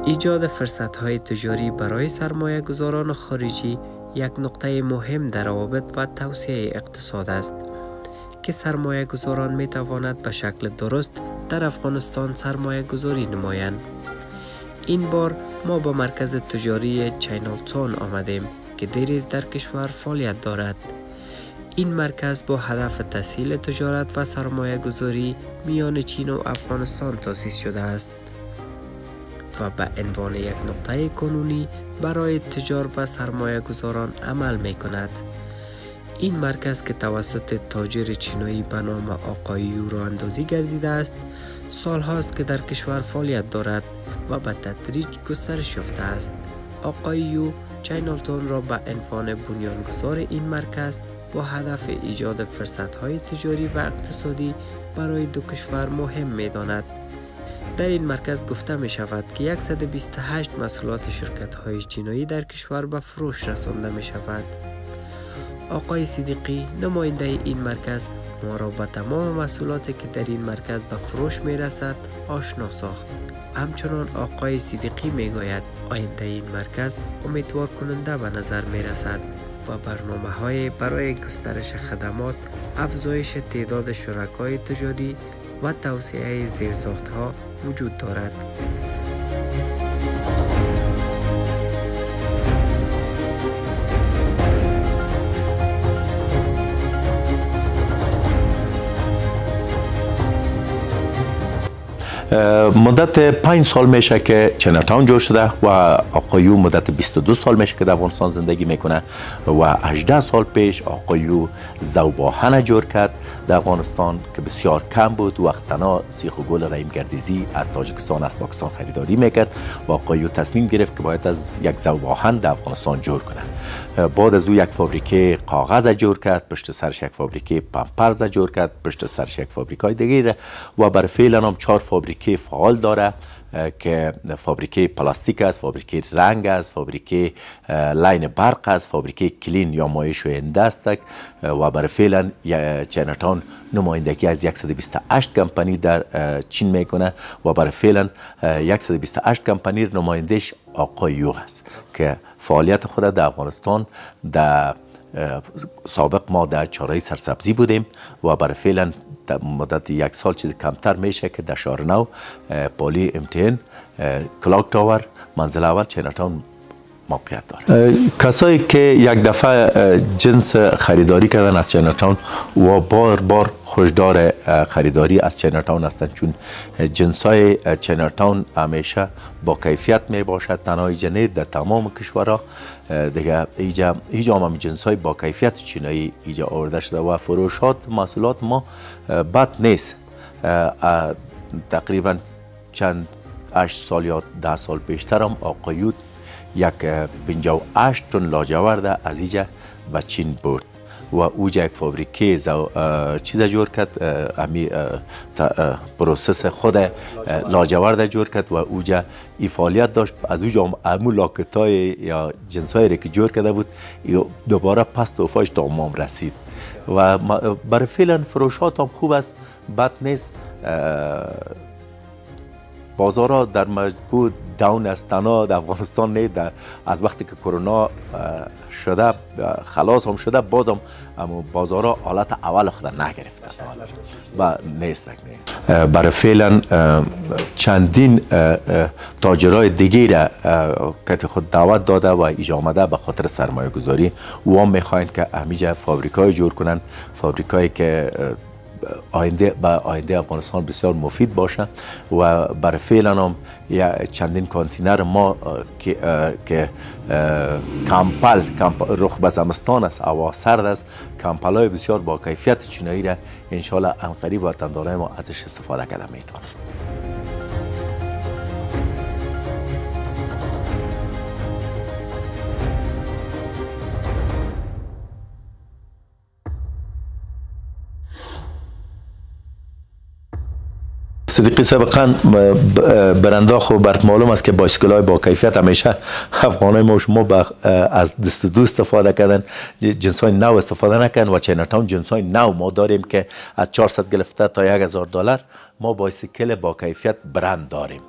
ایجاد فرصت‌های تجاری برای سرمایه گذاران خارجی یک نقطه مهم در روابط و توسعه اقتصاد است که سرمایه گذاران می تواند به شکل درست در افغانستان سرمایه گذاری نمایند. این بار ما با مرکز تجاری چینل تون آمدیم که دیریز در کشور فعالیت دارد. این مرکز با هدف تسهیل تجارت و سرمایه گذاری میان چین و افغانستان تأسیس شده است و به عنوان یک نقطه کنونی برای تجار و سرمایه گذاران عمل می کند. این مرکز که توسط تاجر چینایی به نام آقای یو راه اندازی گردیده است، سال هاست که در کشور فعالیت دارد و به تدریج گسترش یافته است. آقای یو چینل تون را به عنوان بنیانگذار این مرکز با هدف ایجاد فرصت‌های تجاری و اقتصادی برای دو کشور مهم می داند. در این مرکز گفته می شود که 128 محصولات شرکت‌های چینایی در کشور به فروش رسانده می شود. آقای صدیقی نماینده این مرکز ما را به تمام محصولاتی که در این مرکز به فروش می رسد آشنا ساخت. همچنان آقای صدیقی می گوید آینده این مرکز امیدوار کننده به نظر می رسد و برنامه‌های برای گسترش خدمات، افزایش تعداد شرکای تجاری و توسعه زیرساخت‌ها وجود دارد. مدت 5 سال میشه که چینل تاون جور شده و آقایو مدت 22 سال میشه که در افغانستان زندگی میکنه و 18 سال پیش آقایو ذوباهن جور کرد در افغانستان که بسیار کم بود. وقت تنها سیخ و گل رحیم گردیزی از تاجیکستان از پاکستان خریداری میکرد و آقایو تصمیم گرفت که باید از یک ذوباهن در افغانستان جور کنه. بعد از او یک فابریکه کاغذ جور کرد، پشت سرش یک فابریکه پمپرز جور کرد، پشت سرش یک فابریکای دیگه و بر فعلا هم 4 فابریکه فعال داره که فابریکه پلاستیک است، فابریکه رنگ است، فابریکه لاین برق است، فابریکه کلین یا مایع شوینده است و برای فعلا چینل تاون نمایندگی از 128 کمپانی در چین میکنه و برای فعلا 128 کمپانی نمایندش آقای یو است که فعالیت خود در افغانستان در سابق ما در چاره سرسبزی بودیم و برای فعلا در مدت 1 سال چیز کمتر میشه که در شهر نو پالی امتحان کلاک تاور منزل اول چینل تاون موقعیت داره. کسایی که یک دفعه جنس خریداری کردن از چینل تاون و بار بار خوشدار خریداری از چینل تاون هستند، چون جنس های چینل تاون همیشه با کیفیت می باشد. تنها جنید در تمام کشورها دیگه هیچ هم جنس های با کیفیت چینایی ایجا آورده شده و فروشات محصولات ما بد نیست. تقریبا چند 8 سال یا 10 سال پیشتر هم آقایود یک 58 تن لاجورد از اینجا به چین برد و اوجا یک فابریکه چیز جور کرد، امی پروسس خود لاجورد جور کرد و اوجا ای فعالیت داشت. از اوجا امو لاکتای یا جنسایی که جور کرده بود دوباره پس توفاش تمام رسید و برای فعلا فروشات هم خوب است، بد نیست. بازارها در مجبور داون است، تنها در افغانستان نه، از وقتی که کرونا شده خلاص هم شده بعدم اما بازارها حالت اول خود نگرفتن و نیست. برای فعلا چندین تاجرای دیگه را که خود دعوت داده و ایجا آمده به خاطر سرمایه گذاری و هم میخواین که همیشه فابریکای جور کنن، فابریکایی که آینده افغانستان بسیار مفید باشه و برای فعلا هم چندین کانتینر ما که کمپل رخ به زمستان است، هوا سرد است، کمپل های بسیار با کیفیت چینایی را انشالله عنقریب وطندارای ما ازش استفاده کرده میتونه. صدیقی سابقا برنده خو برات معلوم است که بایسکل های با کیفیت همیشه افغانای ما و شما از دست دو استفاده کردن، جنس های نو استفاده نکردن و چاینا تاون جنس های نو ما داریم که از 400 گرفته تا $1000 ما بایسکل با کیفیت برند داریم.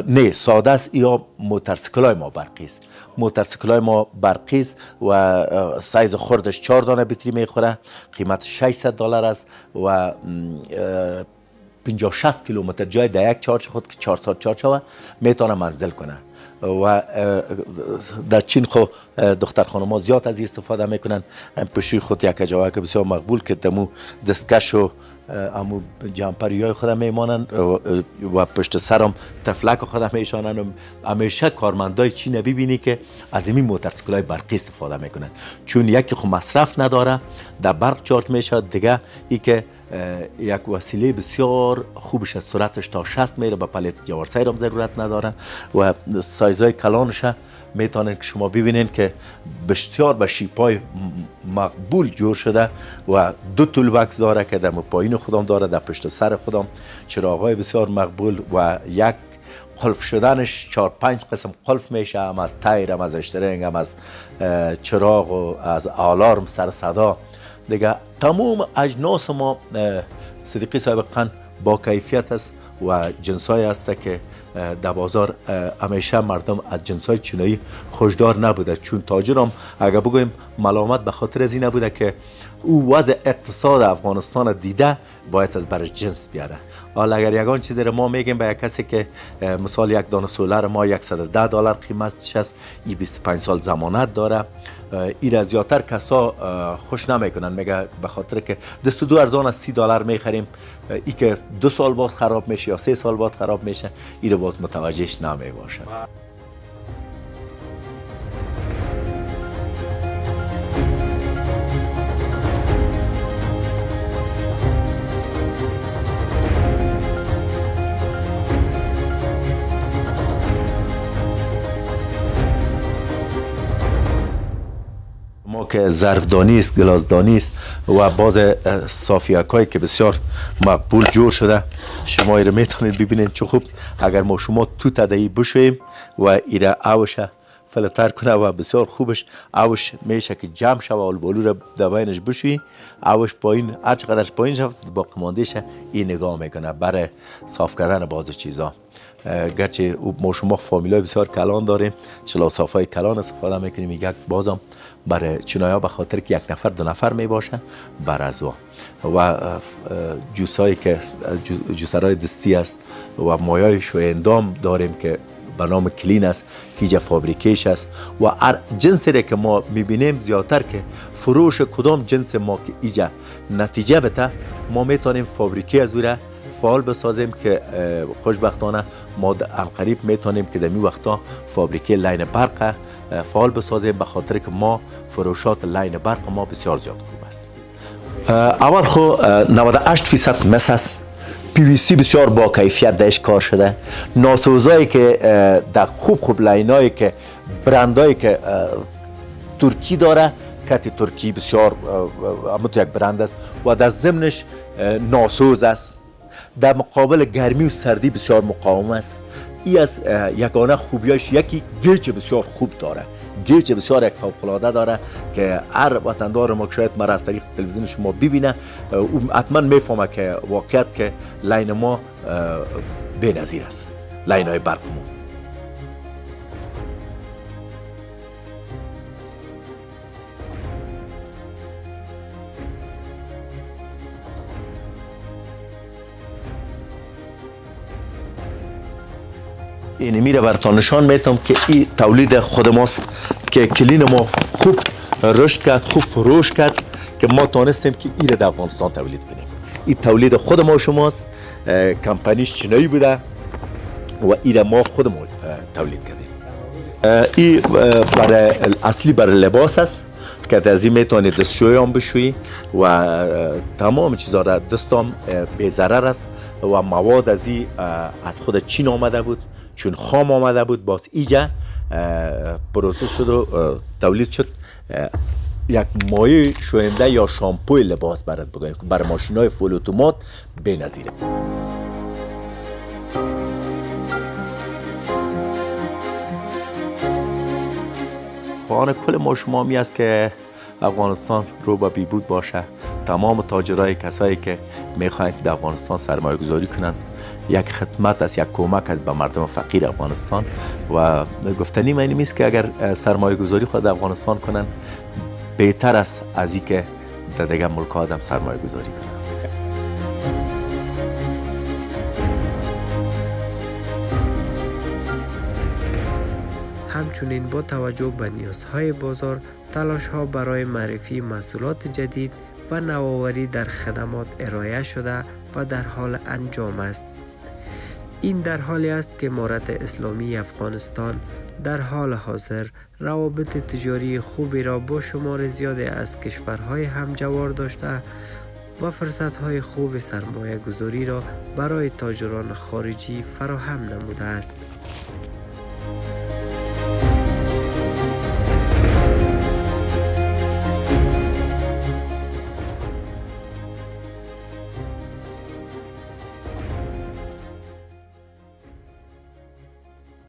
نه ساده است، یا موتورسیکل های ما برقی است. موتورسیکل های ما برقی است و سایز خردش 4 دانه بطری میخوره، قیمت $600 است و 50-60 کیلومتر جای در یک چارج خود که 400 چارج شوه میتونه منزل کنه. و در چین خو دختر خانما زیاد از استفاده میکنن. پشوی خود یک جاوه که بسیار مقبول که دمو دستکش و امو جمپری های خود میمانند و پشت سرم تفلک خود میشانند. و همیشه کارمندای چین ببینی که از این موتورسیکل های برقی استفاده میکنن، چون یکی خو مصرف نداره، در برق چارج میشه، دیگه ای که یک وسیله بسیار خوبش، سرعتش تا 60 میره، به پلیت جوارسای هم ضرورت نداره و سایزای کلانش میتونن که شما ببینین که بسیار به شیپای مقبول جور شده و 2 تولبکس داره که در پایین خودم داره، در پشت سر خودم چراغای بسیار مقبول و یک قلف شدنش 4-5 قسم قلف میشه، هم از تایر، هم از اشترینگ، هم از چراغ و از آلارم سر صدا. دیگه تمام اجناس ما صدیقی سابقا با کیفیت است و جنسای است که در بازار همیشه مردم از جنسای چینایی خوشدار نبوده، چون تاجرم اگر بگویم ملامت به خاطر از این نبوده که او وضع اقتصاد افغانستان دیده باید از برش جنس بیاره. حالا اگر یگان چیزی رو ما میگیم به یک کسی که مثال یک دانه سولر ما $110 قیمتش است، این 25 سال ضمانت داره، این از زیادتر کسا خوش نمیکنن، میگه به خاطر که دست دو ارزان از $30 میخریم، ای که 2 سال بعد خراب میشه یا 3 سال بعد خراب میشه، این رو باز متوجهش نمی باشه. ما که ظرفدانی است، گلاسدانی است و باز صافیکایی که بسیار مقبول جور شده، شما ایره میتونید ببینید چه خوب. اگر ما شما تو تدهی بشویم و ایره اوش فلتر کنه و بسیار خوبش اوش میشه که جمع شد و البالو را دباینش بشوی، اوش پایین هر چقدرش پایین شد با قماندیش این نگاه میکنه برای صاف کردن بعض چیزا. گرچه ما شما فامیلای بسیار کلان داریم، چلا صافای کلان استفاده میکنیم، یک بازم برای چینایا به خاطر که 1 نفر 2 نفر می باشه بر از و جوسایی که جوسرای دستی است و مایای شویندام داریم که به نام کلین است که اینجا فابریکیش است و هر جنسی که ما میبینیم زیادتر که فروش کدام جنس ما که اینجا نتیجه بده، ما میتونیم فابریکی از او فعال بسازیم که خوشبختانه ما قریب میتونیم که در می وقتا فابریکی لاین برق فعال بسازیم، به خاطر که ما فروشات لاین برق ما بسیار زیاد خوب است. اول خو 98% مس است، PVC بسیار با کیفیت درش کار شده، ناسوزایی که در خوب لاینایی که برندایی که ترکی داره، کتی ترکی بسیار همونطور یک برند است و در ضمنش ناسوز است، در مقابل گرمی و سردی بسیار مقاوم است. این از یگانه خوبیاش یکی گیج بسیار خوب داره، گیج بسیار یک فوق‌العاده داره که هر وطندار ما شاید مرا از طریق تلویزیون شما ببینه او حتما میفهمه که واقعیت که لاین ما بی‌نظیر است، لاین های برق ما. این میره براتون نشان میتم که این تولید خود ماست که کلین ما خوب رشد کرد، خوب فروش کرد که ما تونستیم که این در افغانستان تولید کنیم. این تولید خود ما شماست، کمپانیش چینایی بوده و این ما خود ما تولید کردیم. این برای اصلی برای لباس است که از این میتونید دستشویی هم بشویی و تمام چیزا را دستم بی ضرر است و مواد از این از خود چین آمده بود، چون خام آمده بود، باز اینجا پروسس شد و تولید شد یک مایع شوینده یا شامپوی لباس برات بگویم برای ماشین های فول اتومات بی‌نظیره. خواهان کل ما شما می است که افغانستان رو به بیبود باشه. تمام تاجرای کسایی که میخواهند در افغانستان سرمایه گذاری کنن یک خدمت است، یک کمک است به مردم فقیر افغانستان و گفتنی من این است که اگر سرمایه گذاری خود در افغانستان کنن بهتر است از این که در دیگر ملک آدم سرمایه گذاری کنن. همچنین با توجه به نیازهای بازار، تلاش‌ها برای معرفی محصولات جدید و نوآوری در خدمات ارائه شده و در حال انجام است. این در حالی است که امارت اسلامی افغانستان در حال حاضر روابط تجاری خوبی را با شمار زیادی از کشورهای همجوار داشته و فرصت‌های خوب سرمایه گذاری را برای تاجران خارجی فراهم نموده است.